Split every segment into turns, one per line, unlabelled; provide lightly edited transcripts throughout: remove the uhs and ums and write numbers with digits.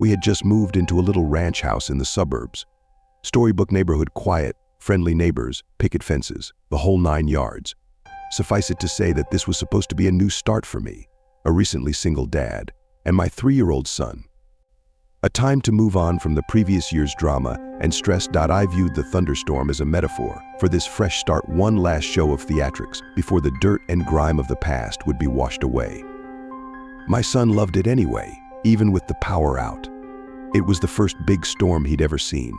We had just moved into a little ranch house in the suburbs. Storybook neighborhood, quiet, friendly neighbors, picket fences, the whole 9 yards. Suffice it to say that this was supposed to be a new start for me, a recently single dad, and my 3-year-old son. A time to move on from the previous year's drama and stress. I viewed the thunderstorm as a metaphor for this fresh start, one last show of theatrics before the dirt and grime of the past would be washed away. My son loved it anyway, even with the power out. It was the first big storm he'd ever seen.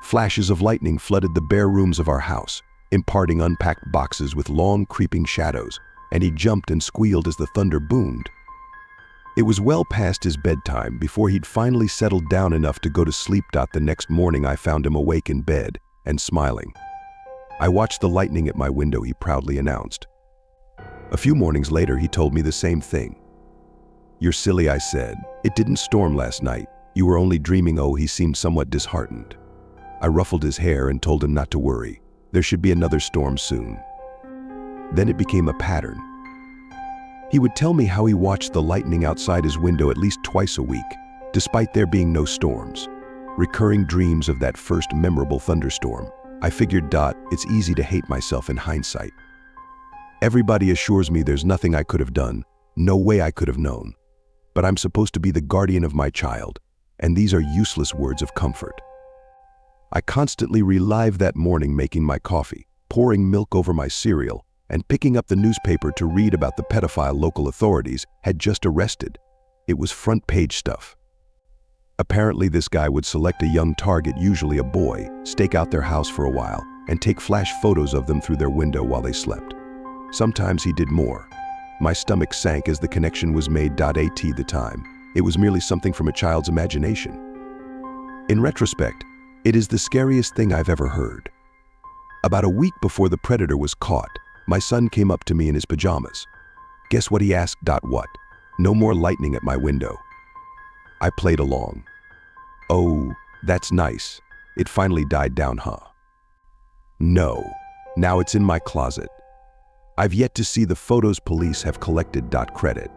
Flashes of lightning flooded the bare rooms of our house, imparting unpacked boxes with long creeping shadows, and he jumped and squealed as the thunder boomed. It was well past his bedtime before he'd finally settled down enough to go to sleep. The next morning I found him awake in bed and smiling. "I watched the lightning at my window," he proudly announced. A few mornings later he told me the same thing. "You're silly," I said. "It didn't storm last night. You were only dreaming." Oh, he seemed somewhat disheartened. I ruffled his hair and told him not to worry. There should be another storm soon. Then it became a pattern. He would tell me how he watched the lightning outside his window at least twice a week, despite there being no storms. Recurring dreams of that first memorable thunderstorm. I figured, it's easy to hate myself in hindsight. Everybody assures me there's nothing I could have done, no way I could have known. But I'm supposed to be the guardian of my child, and these are useless words of comfort. I constantly relive that morning making my coffee, pouring milk over my cereal, and picking up the newspaper to read about the pedophile local authorities had just arrested. It was front-page stuff. Apparently this guy would select a young target, usually a boy, stake out their house for a while, and take flash photos of them through their window while they slept. Sometimes he did more. My stomach sank as the connection was made. At the time, it was merely something from a child's imagination. In retrospect, it is the scariest thing I've ever heard. About a week before the predator was caught, my son came up to me in his pajamas. Guess what he asked? What? No more lightning at my window. I played along. "Oh, that's nice. It finally died down, huh?" "No. Now it's in my closet. I've yet to see the photos police have collected. Credit.